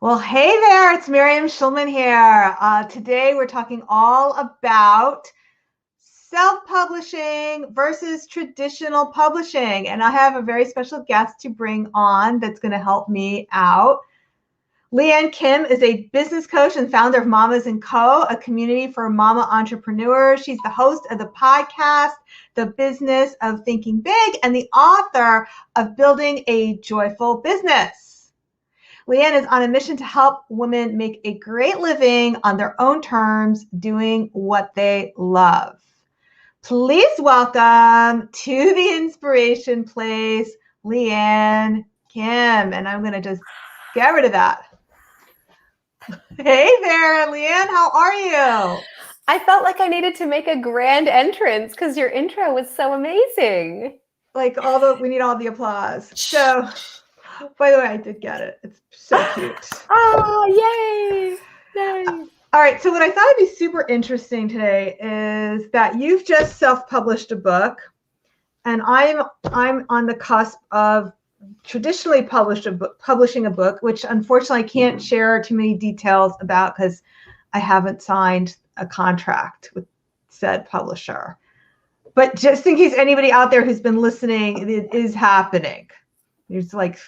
Well, hey there, it's Miriam Schulman here. Today we're talking all about self-publishing versus traditional publishing. And I have a very special guest to bring on that's going to help me out. Lianne Kim is a business coach and founder of Mamas & Co., a community for mama entrepreneurs. She's the host of the podcast, The Business of Thinking Big, and the author of Building a Joyful Business. Lianne is on a mission to help women make a great living on their own terms, doing what they love. Please welcome to the Inspiration Place, Lianne Kim. And I'm going to just get rid of that. Hey there, Lianne, how are you? I felt like I needed to make a grand entrance because your intro was so amazing. Like we need all the applause. So, by the way, I did get it. It's so cute. Oh, yay! Nice. All right, so what I thought would be super interesting today is that you've just self-published a book, and I'm on the cusp of traditionally publishing a book, which unfortunately I can't share too many details about because I haven't signed a contract with said publisher. But just in case anybody out there who's been listening, it is happening. It's like,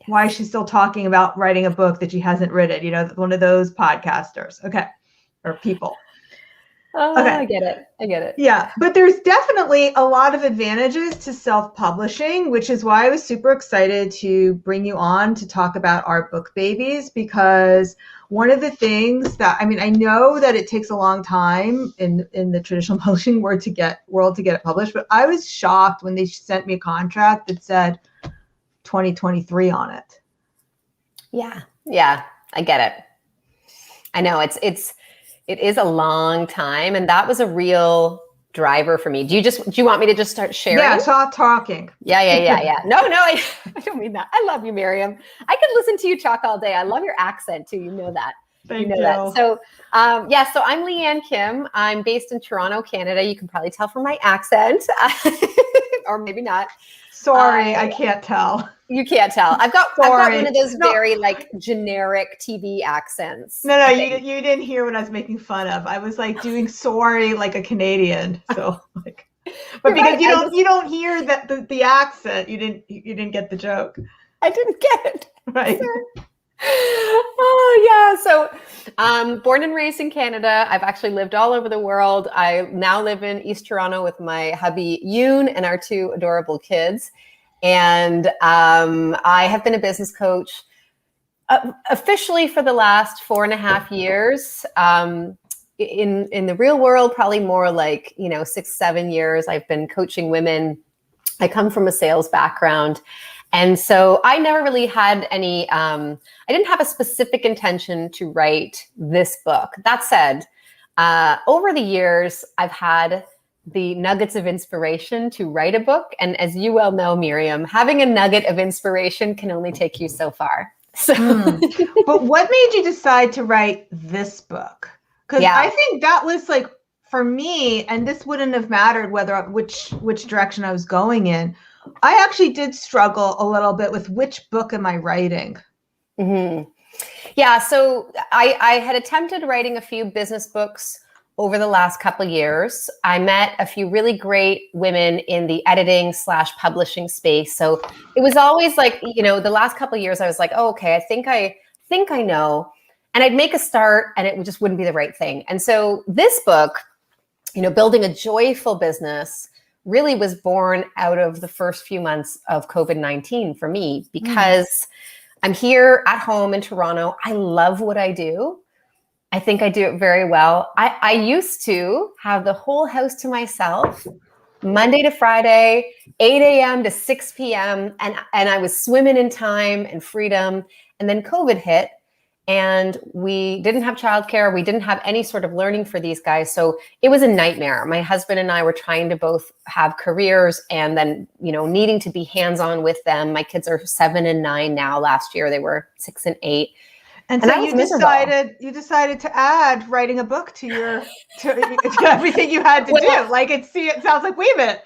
why is she still talking about writing a book that she hasn't written? You know, one of those podcasters, okay, or people. Oh, okay. I get it. Yeah, but there's definitely a lot of advantages to self-publishing, which is why I was super excited to bring you on to talk about our book babies, because one of the things that, I mean, I know that it takes a long time in the traditional publishing world to get it published, but I was shocked when they sent me a contract that said 2023 on it. Yeah, I get it. I know it is a long time, and that was a real driver for me. Do you want me to just start sharing? Yeah, stop talking. Yeah. No, I don't mean that. I love you, Miriam. I could listen to you talk all day. I love your accent too. You know that. Thank you. That. So, so I'm Lianne Kim. I'm based in Toronto, Canada. You can probably tell from my accent, or maybe not. Sorry, I can't tell. You can't tell. I've got one of those very like generic TV accents. No, you didn't hear what I was making fun of. I was like doing sorry like a Canadian. So like, but because you don't hear that the accent, you didn't get the joke. I didn't get it. Right. Oh yeah. So born and raised in Canada. I've actually lived all over the world. I now live in East Toronto with my hubby Yoon and our two adorable kids. And I have been a business coach officially for the last 4.5 years. In the real world, probably more like 6-7 years. I've been coaching women. I come from a sales background. And so I never really had any, I didn't have a specific intention to write this book. That said, over the years, I've had the nuggets of inspiration to write a book. And as you well know, Miriam, having a nugget of inspiration can only take you so far. So, But what made you decide to write this book? Because I think that was like, for me, and this wouldn't have mattered which direction I was going in. I actually did struggle a little bit with which book am I writing. Mm-hmm. Yeah, so I had attempted writing a few business books over the last couple of years. I met a few really great women in the editing/publishing space. So it was always like, the last couple of years, I was like, oh, okay, I think I know. And I'd make a start and it just wouldn't be the right thing. And so this book, Building a Joyful Business, really was born out of the first few months of COVID-19 for me, because I'm here at home in Toronto. I love what I do. I think I do it very well. I used to have the whole house to myself, Monday to Friday, 8 a.m. to 6 p.m. And I was swimming in time and freedom. And then COVID hit and we didn't have childcare. We didn't have any sort of learning for these guys. So it was a nightmare. My husband and I were trying to both have careers and then, needing to be hands-on with them. My kids are 7 and 9 now. Last year, they were 6 and 8. And so you decided to add writing a book to everything you had to do. Like it sounds like, wait a minute.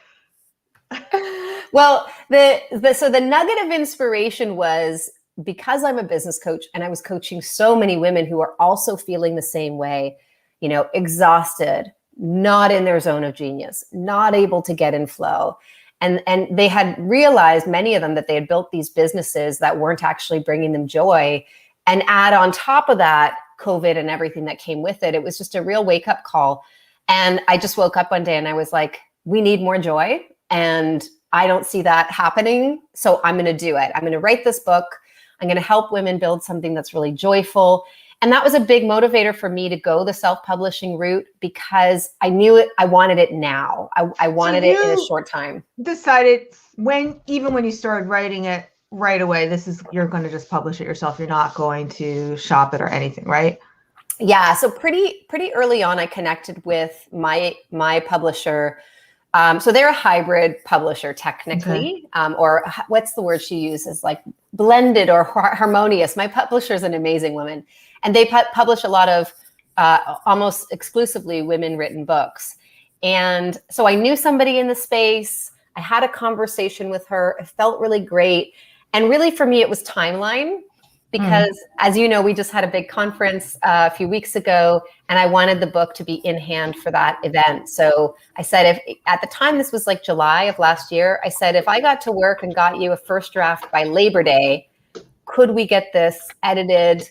Well, so the nugget of inspiration was because I'm a business coach and I was coaching so many women who are also feeling the same way, you know, exhausted, not in their zone of genius, not able to get in flow. And they had realized, many of them, that they had built these businesses that weren't actually bringing them joy. And add on top of that, COVID and everything that came with it. It was just a real wake up call. And I just woke up one day and I was like, we need more joy. And I don't see that happening. So I'm going to do it. I'm going to write this book. I'm going to help women build something that's really joyful. And that was a big motivator for me to go the self-publishing route, because I knew it. I wanted it now. I wanted it in a short time. Decided even when you started writing it right away, you're going to just publish it yourself. You're not going to shop it or anything, right? Yeah. So pretty early on, I connected with my publisher. So they're a hybrid publisher technically, okay. Or what's the word she uses? Like blended or harmonious. My publisher is an amazing woman, and they publish a lot of almost exclusively women written books. And so I knew somebody in the space. I had a conversation with her. It felt really great. And really for me, it was timeline. Because as you know, we just had a big conference a few weeks ago, and I wanted the book to be in hand for that event. So I said, at the time, this was like July of last year, I said, if I got to work and got you a first draft by Labor Day, could we get this edited,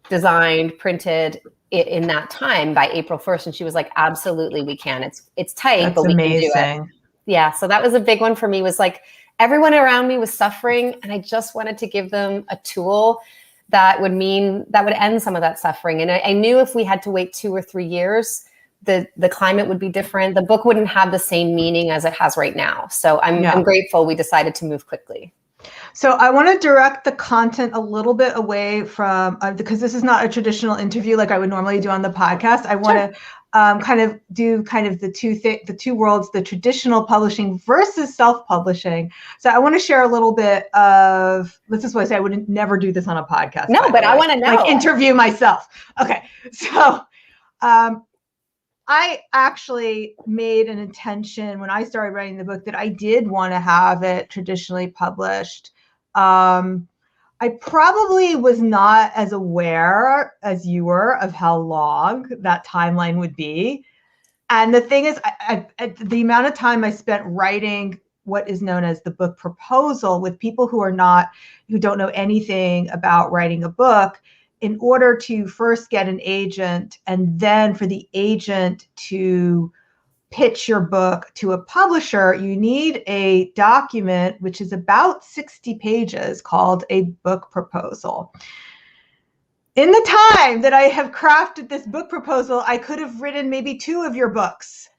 designed, printed in that time by April 1st? And she was like, absolutely, we can. It's tight, That's but we amazing. can do it. Yeah. So that was a big one for me, was like, everyone around me was suffering, and I just wanted to give them a tool that would end some of that suffering. And I knew if we had to wait 2 or 3 years, the climate would be different. The book wouldn't have the same meaning as it has right now. So I'm grateful we decided to move quickly. So I want to direct the content a little bit away from, because this is not a traditional interview like I would normally do on the podcast. I want to kind of the two worlds, the traditional publishing versus self-publishing. So I want to share a little bit of, this is what I say, I would never do this on a podcast. No, but I want to know. Like interview myself. Okay. So I actually made an intention when I started writing the book that I did want to have it traditionally published. I probably was not as aware as you were of how long that timeline would be. And the thing is, the amount of time I spent writing what is known as the book proposal with people who don't know anything about writing a book, in order to first get an agent and then for the agent to pitch your book to a publisher, you need a document which is about 60 pages called a book proposal. In the time that I have crafted this book proposal, I could have written maybe 2 of your books.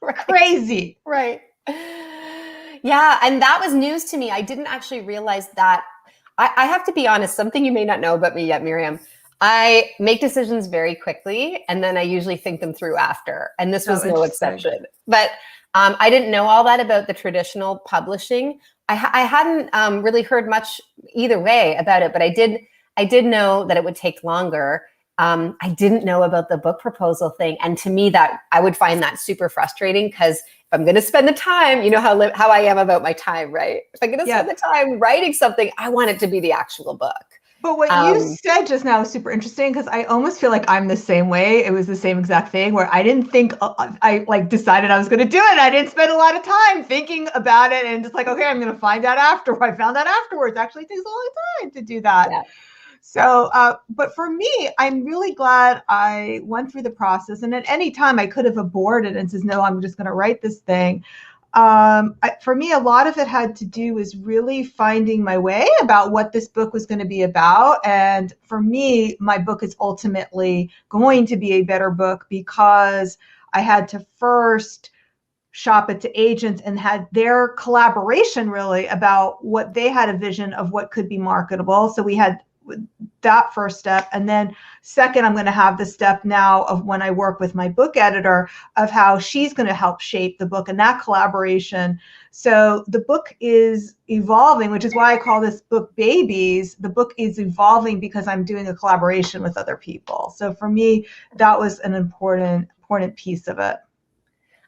Right. Crazy. Right. Yeah. And that was news to me. I didn't actually realize that. I have to be honest, something you may not know about me yet, Miriam. I make decisions very quickly, and then I usually think them through after. And this was no exception. But I didn't know all that about the traditional publishing. I hadn't really heard much either way about it, but I did know that it would take longer. I didn't know about the book proposal thing. And to me, that I would find that super frustrating, because if I'm going to spend the time, you know how I am about my time, right? If I'm going to spend the time writing something, I want it to be the actual book. But what you said just now is super interesting, because I almost feel like I'm the same way. It was the same exact thing where I didn't think, I like decided I was going to do it. I didn't spend a lot of time thinking about it and just like, okay, I'm going to find out after. I found out afterwards. Actually, it takes a long time to do that. Yeah. So, but for me, I'm really glad I went through the process. And at any time I could have aborted and says, no, I'm just going to write this thing. For me, a lot of it had to do with really finding my way about what this book was going to be about. And for me, my book is ultimately going to be a better book because I had to first shop it to agents and had their collaboration really about what they had a vision of what could be marketable. So we had that first step. And then second, I'm going to have the step now of when I work with my book editor of how she's going to help shape the book and that collaboration. So the book is evolving, which is why I call this book Babies. The book is evolving because I'm doing a collaboration with other people. So for me, that was an important piece of it.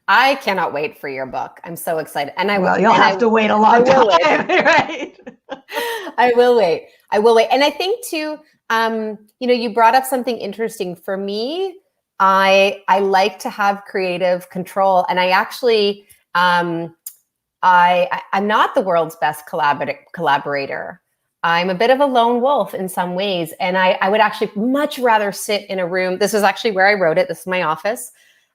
I cannot wait for your book. I'm so excited. And you'll have to wait a long time, right? I will wait. I will wait. And I think too, you brought up something interesting for me. I like to have creative control, and I actually, I'm not the world's best collaborator. I'm a bit of a lone wolf in some ways, and I would actually much rather sit in a room. This is actually where I wrote it. This is my office.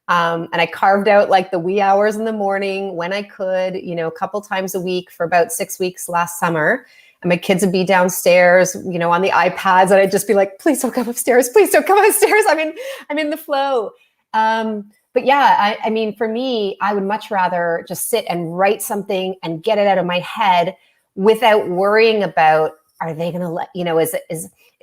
And I carved out like the wee hours in the morning when I could, a couple times a week for about 6 weeks last summer. And my kids would be downstairs, on the iPads, and I'd just be like, please don't come upstairs. Please don't come upstairs. I'm in the flow. But yeah, I mean, for me, I would much rather just sit and write something and get it out of my head without worrying about, are they going to let, is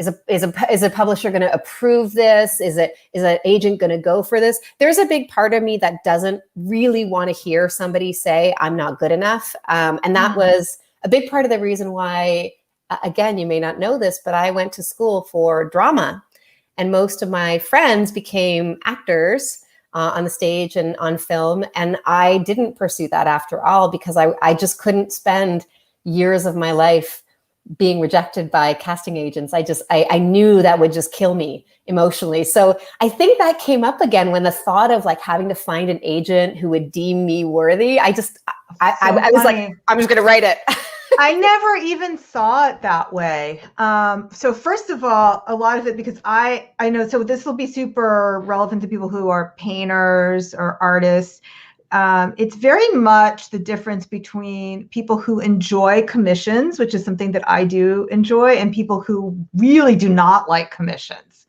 a publisher going to approve this? Is an agent going to go for this? There's a big part of me that doesn't really want to hear somebody say I'm not good enough. And that was a big part of the reason why, again, you may not know this, but I went to school for drama, and most of my friends became actors on the stage and on film. And I didn't pursue that after all, because I just couldn't spend years of my life being rejected by casting agents. I knew that would just kill me emotionally. So I think that came up again when the thought of like having to find an agent who would deem me worthy. I was like, I'm just going to write it. I never even saw it that way. So first of all, a lot of it, because I know, so this will be super relevant to people who are painters or artists. It's very much the difference between people who enjoy commissions, which is something that I do enjoy, and people who really do not like commissions,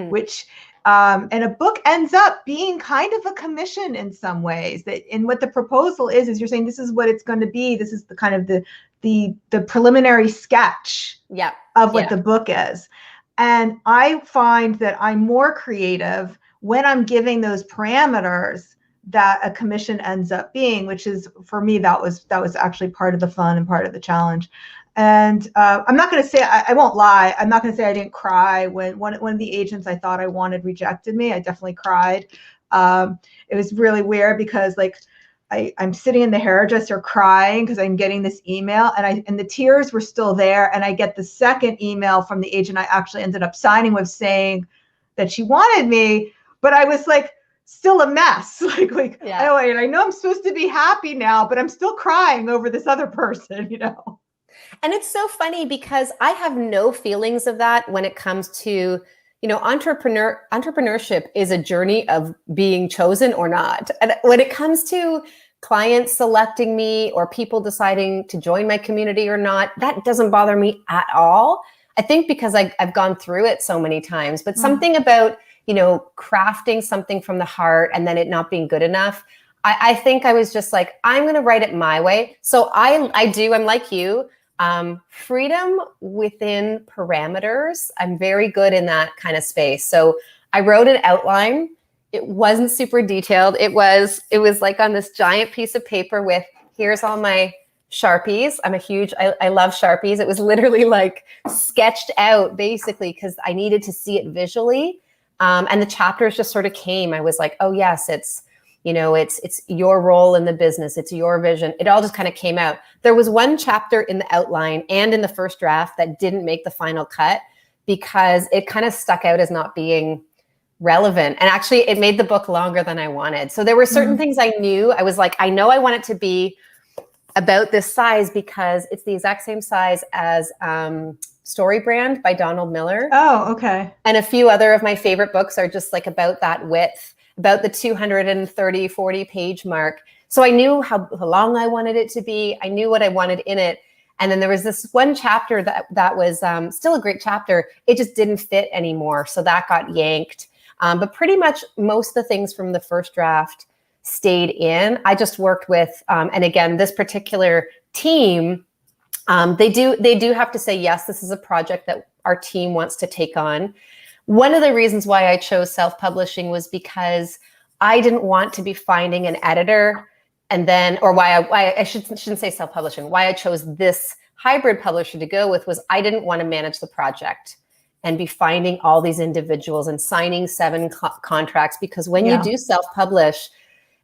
which, and a book ends up being kind of a commission in some ways. And what the proposal is you're saying, this is what it's going to be. This is the kind of the preliminary sketch of what the book is. And I find that I'm more creative when I'm giving those parameters that a commission ends up being, which is, for me, that was actually part of the fun and part of the challenge. And I'm not going to say, I won't lie, I'm not going to say I didn't cry when one of the agents I thought I wanted rejected me. I definitely cried. It was really weird because like I'm sitting in the hairdresser crying because I'm getting this email, and the tears were still there. And I get the second email from the agent I actually ended up signing with saying that she wanted me, but I was like, still a mess. I know I'm supposed to be happy now, but I'm still crying over this other person, And it's so funny because I have no feelings of that when it comes to, entrepreneurship is a journey of being chosen or not. And when it comes to clients selecting me or people deciding to join my community or not, that doesn't bother me at all. I think because I've gone through it so many times, but something about crafting something from the heart and then it not being good enough. I think I was just like, I'm going to write it my way. So I'm like you, freedom within parameters. I'm very good in that kind of space. So I wrote an outline. It wasn't super detailed. It was like on this giant piece of paper with, here's all my Sharpies. I love Sharpies. It was literally like sketched out basically because I needed to see it visually. And the chapters just sort of came. I was like, oh yes, it's your role in the business. It's your vision. It all just kind of came out. There was one chapter in the outline and in the first draft that didn't make the final cut because it kind of stuck out as not being relevant. And actually it made the book longer than I wanted. So there were certain things I knew. I was like, I know I want it to be about this size because it's the exact same size as Story Brand by Donald Miller. Oh, okay. And a few other of my favorite books are just like about that width, about the 230, 40 page mark. So I knew how long I wanted it to be. I knew what I wanted in it. And then there was this one chapter that was still a great chapter. It just didn't fit anymore. So that got yanked. But pretty much most of the things from the first draft stayed in. I just worked with, and again, this particular team, they do have to say, yes, this is a project that our team wants to take on. One of the reasons why I chose self-publishing was because I didn't want to be finding an editor and then, or why I shouldn't say self-publishing, why I chose this hybrid publisher to go with was I didn't want to manage the project and be finding all these individuals and signing 7 contracts, because when you do self-publish,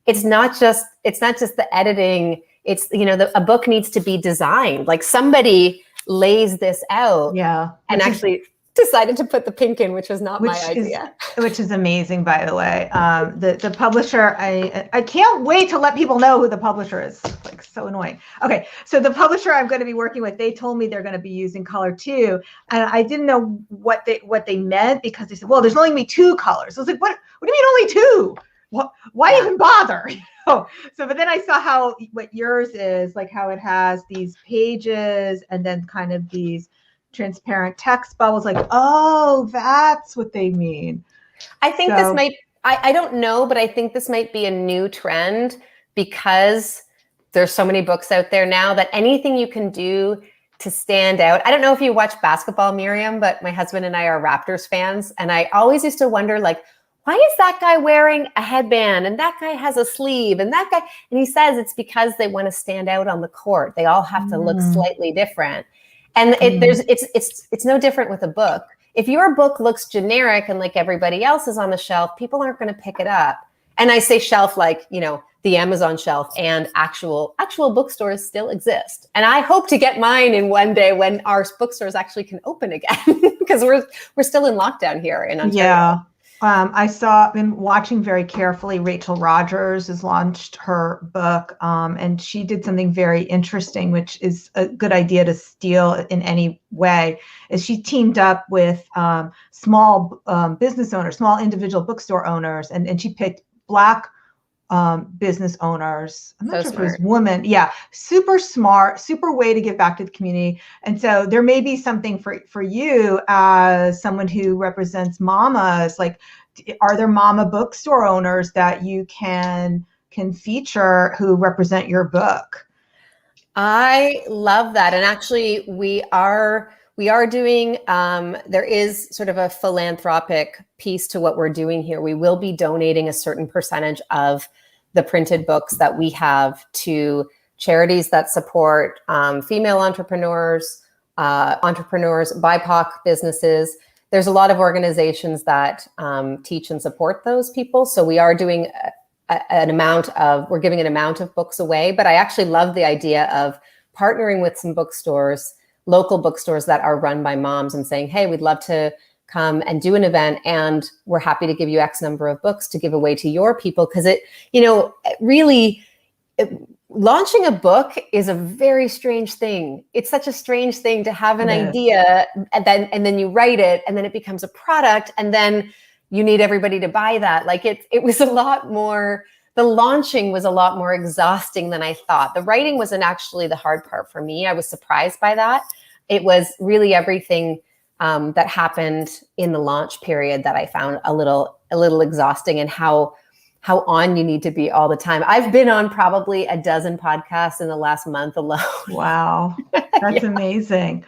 it's not just the editing. It's, a book needs to be designed. Like somebody lays this out. Yeah. And actually decided to put the pink in, which was not my idea. Which is amazing, by the way. The publisher, I can't wait to let people know who the publisher is. It's like so annoying. Okay, so the publisher I'm going to be working with, they told me they're going to be using color too, and I didn't know what they meant, because they said, well, there's only going to be 2 colors. I was like, what do you mean only 2? Why even bother? So, but then I saw what yours is, like how it has these pages and then kind of these transparent text bubbles, like, oh, that's what they mean. I think this might, I don't know, but I think this might be a new trend, because there's so many books out there now that anything you can do to stand out. I don't know if you watch basketball, Miriam, but my husband and I are Raptors fans. And I always used to wonder, like, why is that guy wearing a headband and that guy has a sleeve and that guy, and he says it's because they want to stand out on the court. They all have to look slightly different. And it's no different with a book. If your book looks generic and like everybody else's on the shelf, people aren't going to pick it up. And I say shelf like, the Amazon shelf, and actual bookstores still exist. And I hope to get mine in one day when our bookstores actually can open again, because we're still in lockdown here in Ontario. Yeah. Been watching very carefully. Rachel Rogers has launched her book, and she did something very interesting, which is a good idea to steal in any way. Is she teamed up with small business owners, small individual bookstore owners, and she picked Black business owners. I'm not sure if it was women. Yeah, super smart, super way to give back to the community. And so there may be something for you as someone who represents mamas. Like, are there mama bookstore owners that you can feature who represent your book? I love that. And actually we are doing, there is sort of a philanthropic piece to what we're doing here. We will be donating a certain percentage of the printed books that we have to charities that support female entrepreneurs, BIPOC businesses. There's a lot of organizations that teach and support those people. So we are doing we're giving an amount of books away, but I actually love the idea of partnering with some bookstores, local bookstores that are run by moms, and saying, hey, we'd love to come and do an event, and we're happy to give you X number of books to give away to your people. Because launching a book is a very strange thing. It's such a strange thing to have an idea and then you write it, and then it becomes a product, and then you need everybody to buy that. Like it was a lot more, the launching was a lot more exhausting than I thought. The writing wasn't actually the hard part for me. I was surprised by that. It was really everything that happened in the launch period that I found a little exhausting, and how on you need to be all the time. I've been on probably a dozen podcasts in the last month alone. Wow. That's amazing.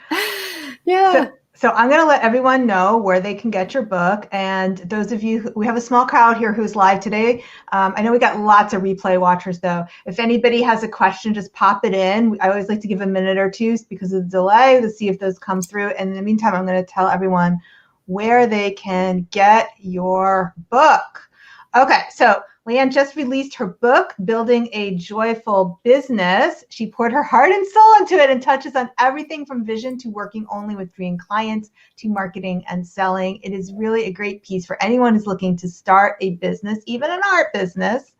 Yeah. So I'm going to let everyone know where they can get your book. And those of you, we have a small crowd here who's live today. I know we got lots of replay watchers though. If anybody has a question, just pop it in. I always like to give a minute or two because of the delay to see if those come through. And in the meantime, I'm going to tell everyone where they can get your book. Okay, so Lianne just released her book, Building a Joyful Business. She poured her heart and soul into it and touches on everything from vision to working only with dream clients to marketing and selling. It is really a great piece for anyone who's looking to start a business, even an art business,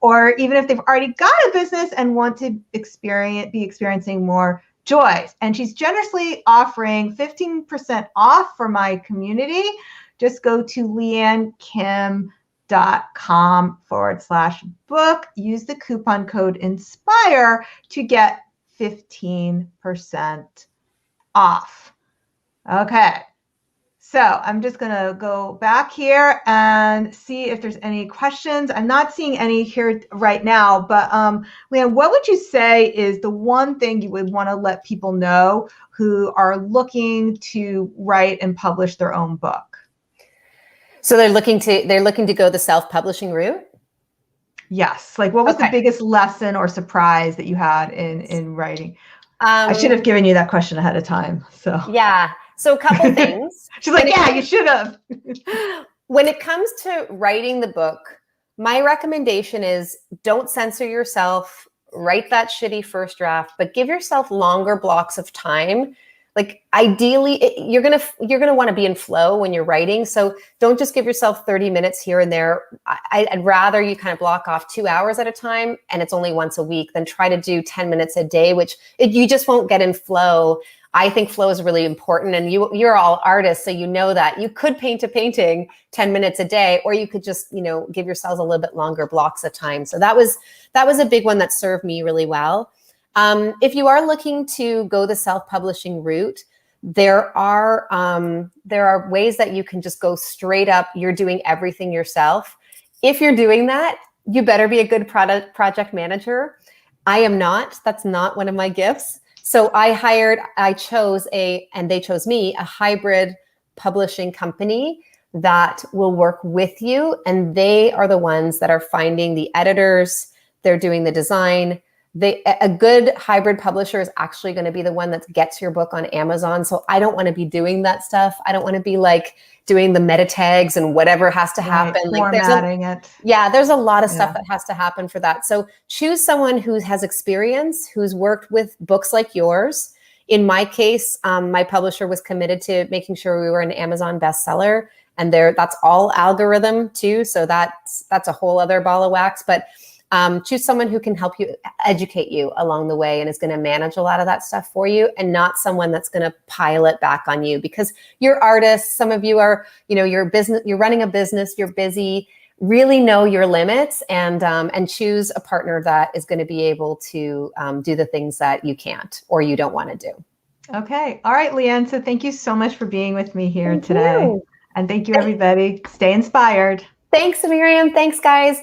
or even if they've already got a business and want to be experiencing more joy. And she's generously offering 15% off for my community. Just go to liannekim.com/book. Use the coupon code INSPIRE to get 15% off. Okay, so I'm just going to go back here and see if there's any questions. I'm not seeing any here right now, but Lianne, what would you say is the one thing you would want to let people know who are looking to write and publish their own book? So they're looking to go the self-publishing route? Yes. Like, what was the biggest lesson or surprise that you had in writing? I should have given you that question ahead of time. So yeah. So a couple things. She's like, yeah, you should have. When it comes to writing the book, My recommendation is don't censor yourself, write that shitty first draft, but give yourself longer blocks of time. Like ideally, you're gonna want to be in flow when you're writing. So don't just give yourself 30 minutes here and there. I'd rather you kind of block off 2 hours at a time, and it's only once a week, than try to do 10 minutes a day, which you just won't get in flow. I think flow is really important, and you're all artists, so you know that you could paint a painting 10 minutes a day, or you could just, give yourselves a little bit longer blocks of time. So that was a big one that served me really well. If you are looking to go the self-publishing route, there are ways that you can just go straight up. You're doing everything yourself. If you're doing that, you better be a good project manager. I am not. That's not one of my gifts. So I chose and they chose me, a hybrid publishing company that will work with you. And they are the ones that are finding the editors. They're doing the design. A good hybrid publisher is actually going to be the one that gets your book on Amazon. So I don't want to be doing that stuff. I don't want to be like doing the meta tags and whatever has to happen. Right, formatting it. Yeah, there's a lot of stuff that has to happen for that. So choose someone who has experience, who's worked with books like yours. In my case, my publisher was committed to making sure we were an Amazon bestseller, and that's all algorithm too. So that's a whole other ball of wax. But choose someone who can help you, educate you along the way, and is going to manage a lot of that stuff for you, and not someone that's going to pile it back on you, because you're artists. Some of you are, you're running a business, you're busy. Really know your limits, and choose a partner that is going to be able to do the things that you can't or you don't want to do. Okay. All right, Lianne. So thank you so much for being with me here Thank today. you. And thank you, everybody. Stay inspired. Thanks, Miriam. Thanks, guys.